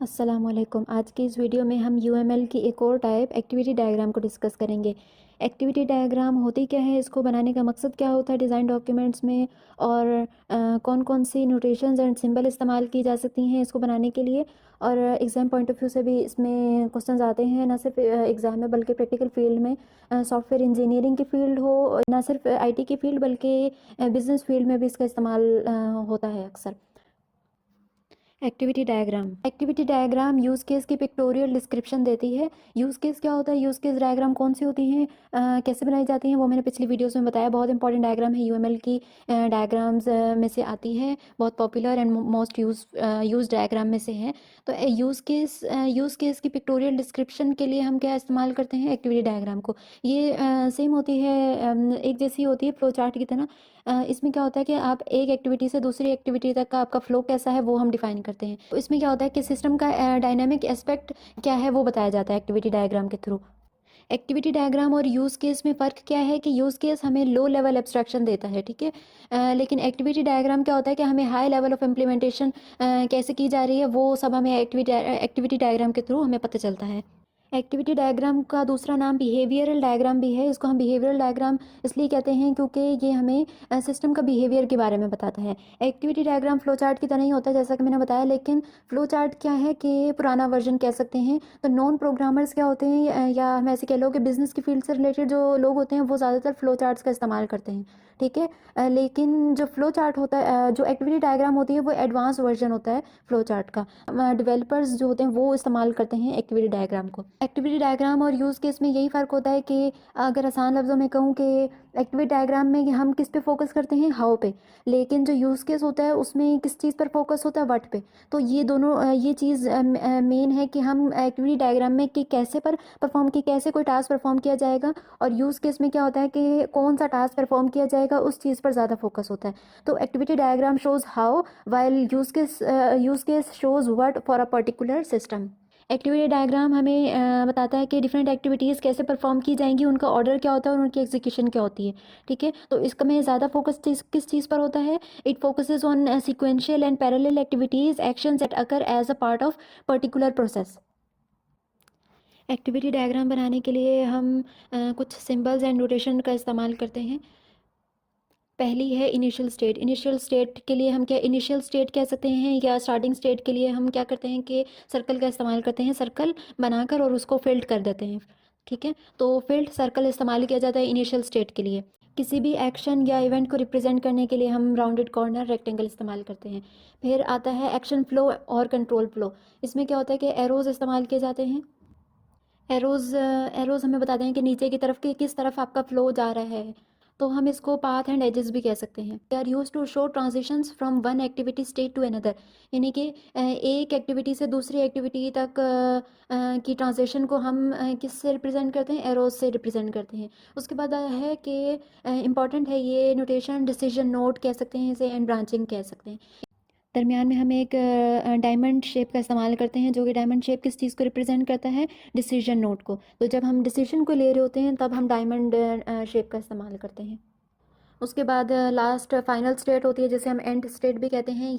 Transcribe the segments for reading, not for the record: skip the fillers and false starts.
अस्सलामुअलैकुम। आज की इस वीडियो में हम यूएमएल की एक और टाइप एक्टिविटी डायग्राम को डिस्कस करेंगे। एक्टिविटी डायग्राम होती क्या है, इसको बनाने का मकसद क्या होता है डिज़ाइन डॉक्यूमेंट्स में, और कौन कौन सी नोटेशंस एंड सिंबल इस्तेमाल की जा सकती हैं इसको बनाने के लिए। और एग्ज़ाम पॉइंट ऑफ व्यू से भी इसमें क्वेश्चंस आते हैं, ना सिर्फ एग्ज़ाम में बल्कि प्रैक्टिकल फील्ड में, सॉफ्टवेयर इंजीनियरिंग की फील्ड हो, ना सिर्फ आईटी की फील्ड बल्कि बिजनेस फील्ड में भी इसका इस्तेमाल होता है अक्सर। एक्टिविटी डायग्राम यूज़ केस की पिक्टोरियल डिस्क्रिप्शन देती है। यूज़ केस क्या होता है, यूज़ केस डायग्राम कौन सी होती हैं, कैसे बनाई जाती हैं, वो मैंने पिछली वीडियोस में बताया। बहुत इंपॉर्टेंट डायग्राम है, यूएमएल की डायग्राम्स में से आती है, बहुत popular and most use diagram में से है। तो यूज़ केस की पिक्टोरियल डिस्क्रिप्शन के लिए हम क्या इस्तेमाल करते हैं, एक्टिविटी डायग्राम को। ये सेम होती है, एक जैसी होती है फ्लो चार्ट की तरह। इसमें क्या होता है कि आप एक एक्टिविटी से दूसरी एक्टिविटी तक का आपका फ्लो कैसा है वो हम डिफाइन करते हैं। तो इसमें क्या होता है कि सिस्टम का डायनामिक एस्पेक्ट क्या है वो बताया जाता है एक्टिविटी डायग्राम के थ्रू। एक्टिविटी डायग्राम और यूज़ केस में फ़र्क क्या है कि यूज़ केस हमें लो लेवल एब्स्ट्रैक्शन देता है, ठीक है। लेकिन एक्टिविटी डायग्राम क्या होता है कि हमें हाई लेवल ऑफ इम्प्लीमेंटेशन कैसे की जा रही है वो सब हमें एक्टिविटी डायग्राम के थ्रू हमें पता चलता है। एक्टिविटी डायग्राम का दूसरा नाम बिहेवियरल डायग्राम भी है। इसको हम बिहेवियरल डायग्राम इसलिए कहते हैं क्योंकि ये हमें सिस्टम का बिहेवियर के बारे में बताता है। एक्टिविटी डायग्राम फ्लो चार्ट की तरह ही होता है जैसा कि मैंने बताया, लेकिन फ्लो चार्ट क्या है कि पुराना वर्जन कह सकते हैं। तो नॉन प्रोग्रामर्स क्या होते हैं, या हम ऐसे कह लो कि बिजनेस की फील्ड से रिलेटेड जो लोग होते हैं वो ज़्यादातर फ्लो चार्ट्स का इस्तेमाल करते हैं, ठीक है। लेकिन जो फ्लो चार्ट होता है, जो एक्टिविटी डायग्राम होती है वो एडवांस वर्जन होता है फ्लो चार्ट का। डेवलपर्स जो होते हैं वो इस्तेमाल करते हैं एक्टिविटी डायग्राम को। एक्टिविटी डायग्राम और यूज़ केस में यही फ़र्क होता है कि अगर आसान लफ्ज़ों में कहूँ कि एक्टिविटी डायग्राम में हम किस पे फोकस करते हैं, हाउ पे, लेकिन जो यूज़ केस होता है उसमें किस चीज़ पर फोकस होता है, व्हाट पे। तो ये दोनों ये चीज़ मेन है कि हम एक्टिविटी डायग्राम में कि कैसे पर परफॉर्म की कैसे कोई टास्क परफॉर्म किया जाएगा, और यूज़ केस में क्या होता है कि कौन सा टास्क परफॉर्म किया जाएगा उस चीज़ पर ज़्यादा फोकस होता है। तो activity diagram shows how, while use case shows what for a particular system. Activity diagram हमें बताता है कि डिफरेंट एक्टिविटीज़ कैसे परफॉर्म की जाएंगी, उनका ऑर्डर क्या होता है और उनकी एग्जीक्यूशन क्या होती है, ठीक है। तो इसका में ज़्यादा फोकस किस चीज़ पर होता है, it focuses on sequential and parallel activities, actions that occur as a part of particular process. Activity diagram बनाने के लिए हम कुछ सिंबल्स एंड नोटेशन का इस्तेमाल करते हैं। पहली है इनिशियल स्टेट। इनिशियल स्टेट के लिए हम क्या इनिशियल स्टेट कह सकते हैं, या स्टार्टिंग स्टेट के लिए हम क्या करते हैं कि सर्कल का इस्तेमाल करते हैं, सर्कल बनाकर और उसको फिल्ड कर देते हैं, ठीक है। तो फिल्ड सर्कल इस्तेमाल किया जाता है इनिशियल स्टेट के लिए। किसी भी एक्शन या इवेंट को रिप्रेजेंट करने के लिए हम राउंडेड कॉर्नर रेक्टेंगल इस्तेमाल करते हैं। फिर आता है एक्शन फ्लो और कंट्रोल फ्लो। इसमें क्या होता है कि एरोज़ इस्तेमाल किए जाते हैं। एरोज़ हमें बताते हैं कि नीचे की तरफ कि किस तरफ आपका फ्लो जा रहा है। तो हम इसको पाथ एंड एजेस भी कह सकते हैं। They are use to show transitions from one activity state to another, यानी कि एक एक्टिविटी से दूसरी एक्टिविटी तक की ट्रांजिशन को हम किससे रिप्रेजेंट करते हैं, एरोज से रिप्रेजेंट करते हैं। उसके बाद है कि इंपॉर्टेंट है ये नोटेशन, डिसीजन नोट कह सकते हैं इसे, एंड ब्रांचिंग कह सकते हैं। दरमियान में हम एक डायमंड शेप का इस्तेमाल करते हैं, जो कि डायमंड शेप किस चीज़ को रिप्रेजेंट करता है, डिसीजन नोट को। तो जब हम डिसीजन को ले रहे होते हैं तब हम डायमंड शेप का इस्तेमाल करते हैं। उसके बाद लास्ट फाइनल स्टेट होती है जिसे हम एंड स्टेट भी कहते हैं।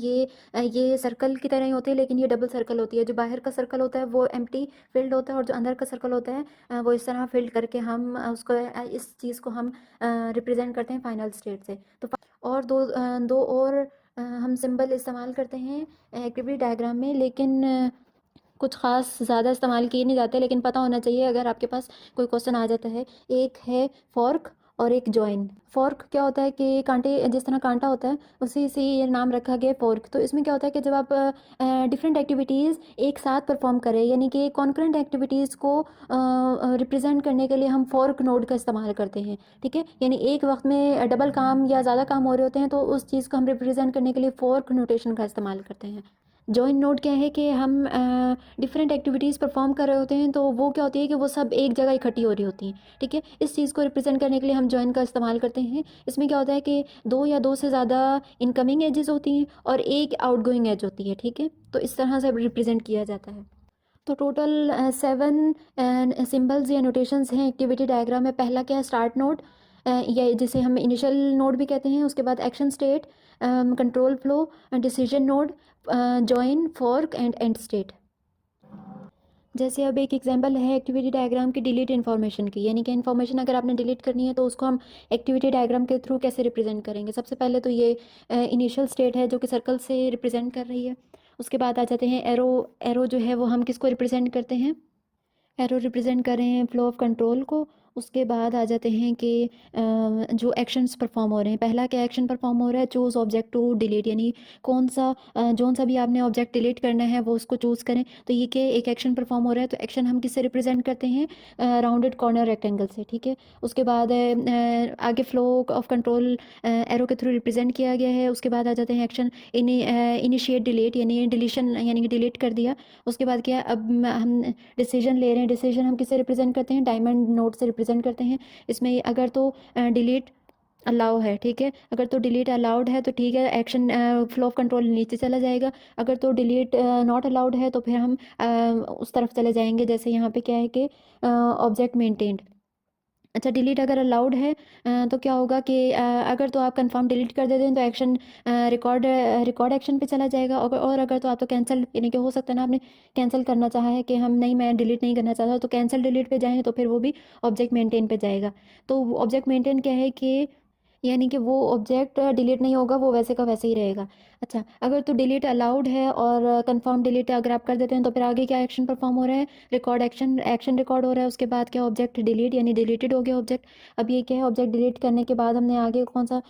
ये सर्कल की तरह ही होती है, लेकिन ये डबल सर्कल होती है। जो बाहर का सर्कल होता है वो एम्प्टी फील्ड होता है, और जो अंदर का सर्कल होता है वो इस तरह फील्ड करके हम उसको इस चीज़ को हम रिप्रेजेंट करते हैं फाइनल स्टेट से। तो और दो और हम सिंबल इस्तेमाल करते हैं एक्टिविटी डायग्राम में, लेकिन कुछ ख़ास ज़्यादा इस्तेमाल किए नहीं जाते, लेकिन पता होना चाहिए अगर आपके पास कोई क्वेश्चन आ जाता है। एक है फॉर्क और एक जॉइन। फॉर्क क्या होता है कि कांटे, जिस तरह कांटा होता है उसी से ये नाम रखा गया फॉर्क। तो इसमें क्या होता है कि जब आप डिफरेंट एक्टिविटीज़ एक साथ परफॉर्म करें, यानी कि कॉन्करेंट एक्टिविटीज़ को रिप्रेजेंट करने के लिए हम फॉर्क नोड का इस्तेमाल करते हैं, ठीक है। यानी एक वक्त में डबल काम या ज़्यादा काम हो रहे होते हैं तो उस चीज़ को हम रिप्रेजेंट करने के लिए फॉर्क नोटेशन का इस्तेमाल करते हैं। जॉइन नोड क्या है कि हम डिफरेंट एक्टिविटीज़ परफॉर्म कर रहे होते हैं, तो वो क्या होती है कि वो सब एक जगह इकट्ठी हो रही होती हैं, ठीक है। इस चीज़ को रिप्रेजेंट करने के लिए हम जॉइन का इस्तेमाल करते हैं। इसमें क्या होता है कि दो या दो से ज़्यादा इनकमिंग एजेस होती हैं और एक आउटगोइंग एज होती है, ठीक है। तो इस तरह से रिप्रेजेंट किया जाता है। तो टोटल 7 सिंबल्स या नोटेशंस हैं एक्टिविटी डायग्राम में। पहला क्या है, स्टार्ट नोड, या जिसे हम इनिशियल नोड भी कहते हैं। उसके बाद action state, control flow, decision node, join, fork and and state. जैसे अब एक एग्जांपल है एक्टिविटी डायग्राम की डिलीट इन्फॉर्मेशन की, यानी कि इन्फॉर्मेशन अगर आपने डिलीट करनी है तो उसको हम एक्टिविटी डायग्राम के थ्रू कैसे रिप्रेजेंट करेंगे। सबसे पहले तो ये इनिशियल स्टेट है जो कि सर्कल से रिप्रेजेंट कर रही है। उसके बाद आ जाते हैं एरो। एरो जो है वो हम किसको रिप्रेजेंट करते हैं, एरो रिप्रेजेंट कर रहे हैं फ्लो ऑफ कंट्रोल को। उसके बाद आ जाते हैं कि जो एक्शंस परफॉर्म हो रहे हैं, पहला क्या एक्शन परफॉर्म हो रहा है, चूज़ ऑब्जेक्ट टू डिलीट, यानी कौन सा जोन सा भी आपने ऑब्जेक्ट डिलीट करना है वो उसको चूज़ करें। तो ये क्या एक एक्शन परफॉर्म हो रहा है, तो एक्शन हम किससे रिप्रेजेंट करते हैं, राउंडेड कॉर्नर रेक्टेंगल से, ठीक है। उसके बाद आगे फ्लो ऑफ कंट्रोल एरो के थ्रू रिप्रेजेंट किया गया है। उसके बाद आ जाते हैं एक्शन इनिशिएट डिलीट, यानी डिलीशन यानी कि डिलीट कर दिया। उसके बाद क्या अब हम डिसीजन ले रहे हैं, डिसीजन हम किससे रिप्रेजेंट करते हैं, डायमंड नोट से रिप्रेजेंट करते हैं। इसमें अगर तो डिलीट अलाउ है, ठीक है, अगर तो डिलीट अलाउड है तो ठीक है, एक्शन फ्लो ऑफ कंट्रोल नीचे चला जाएगा। अगर तो डिलीट नॉट अलाउड है तो फिर हम उस तरफ चले जाएंगे। जैसे यहाँ पे क्या है कि ऑब्जेक्ट मेंटेन्ड। अच्छा, डिलीट अगर अलाउड है तो क्या होगा कि अगर तो आप कंफर्म डिलीट कर देते हैं तो एक्शन रिकॉर्ड रिकॉर्ड एक्शन पे चला जाएगा। और अगर तो आप तो कैंसिल, यानी कि हो सकता है ना आपने कैंसिल करना चाहा है कि हम नहीं, मैं डिलीट नहीं करना चाहता, तो कैंसिल डिलीट पे जाएँ तो फिर वो भी ऑब्जेक्ट मेंटेन पे जाएगा। तो ऑब्जेक्ट मेंटेन क्या है कि यानी कि वो ऑब्जेक्ट डिलीट नहीं होगा, वो वैसे का वैसे ही रहेगा। अच्छा, अगर तो डिलीट अलाउड है और कंफर्म डिलीट अगर आप कर देते हैं तो फिर आगे क्या एक्शन परफॉर्म हो रहा है, रिकॉर्ड एक्शन, एक्शन रिकॉर्ड हो रहा है। उसके बाद क्या ऑब्जेक्ट डिलीट, यानी डिलीटेड हो गया ऑब्जेक्ट। अब ये क्या है, ऑब्जेक्ट डिलीट करने के बाद हमने आगे कौन सा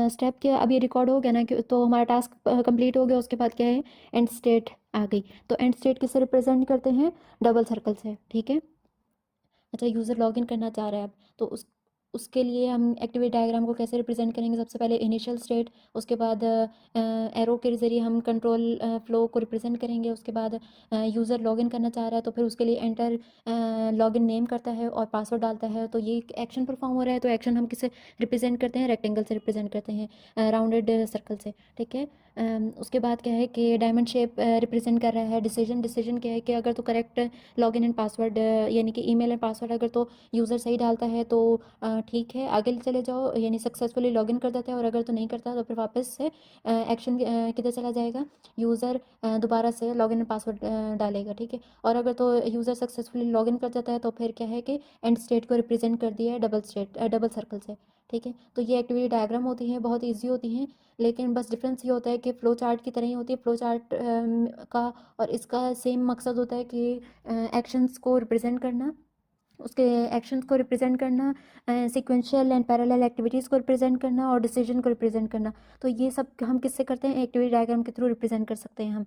स्टेप किया, अब ये रिकॉर्ड हो गया ना, कि तो हमारा टास्क कंप्लीट हो गया। उसके बाद क्या है, एंड स्टेट आ गई। तो एंड स्टेट किससे रिप्रेजेंट करते हैं, डबल सर्कल से, ठीक है। अच्छा, यूज़र लॉगिन करना चाह रहा है अब, तो उसके लिए हम एक्टिविटी डायग्राम को कैसे रिप्रेजेंट करेंगे, सबसे पहले इनिशियल स्टेट, उसके बाद एरो के ज़रिए हम कंट्रोल फ्लो को रिप्रेजेंट करेंगे। उसके बाद यूज़र लॉगिन करना चाह रहा है तो फिर उसके लिए एंटर लॉगिन नेम करता है और पासवर्ड डालता है। तो ये एक्शन परफॉर्म हो रहा है, तो एक्शन हम किससे रिप्रेजेंट करते हैं, रेक्टेंगल से रिप्रेजेंट करते हैं, राउंडेड सर्कल से, ठीक है। उसके बाद क्या है कि डायमंड शेप रिप्रेजेंट कर रहा है। डिसीजन, डिसीजन क्या है कि अगर तो करेक्ट लॉगिन एंड पासवर्ड, यानी कि ईमेल एंड पासवर्ड अगर तो यूज़र सही डालता है तो ठीक है, आगे चले जाओ, यानी सक्सेसफुली लॉगिन कर देता है। और अगर तो नहीं करता तो फिर वापस से एक्शन किधर चला जाएगा, यूज़र दोबारा से लॉगिन एंड पासवर्ड डालेगा, ठीक है। और अगर तो यूज़र सक्सेसफुली लॉगिन कर जाता है तो फिर क्या है कि एंड स्टेट को रिप्रेजेंट कर दिया है डबल स्टेट, डबल सर्कल से, ठीक है। तो ये एक्टिविटी डायग्राम होती हैं, बहुत ईजी होती हैं, लेकिन बस डिफरेंस ये होता है कि फ़्लो चार्ट की तरह ही होती है। फ़्लो चार्ट का और इसका सेम मकसद होता है कि एक्शंस को रिप्रेजेंट करना, उसके एक्शंस को रिप्रेजेंट करना, सीक्वेंशियल एंड पैरेलल एक्टिविटीज़ को रिप्रेजेंट करना और डिसीजन को रिप्रेजेंट करना। तो ये सब हम किससे करते हैं, एक्टिविटी डायग्राम के थ्रू रिप्रेजेंट कर सकते हैं हम।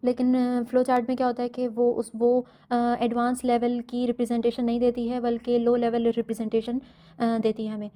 लेकिन फ़्लो चार्ट में क्या होता है कि वो एडवांस लेवल की रिप्रेजेंटेशन नहीं देती है, बल्कि लो लेवल रिप्रेजेंटेशन देती है हमें।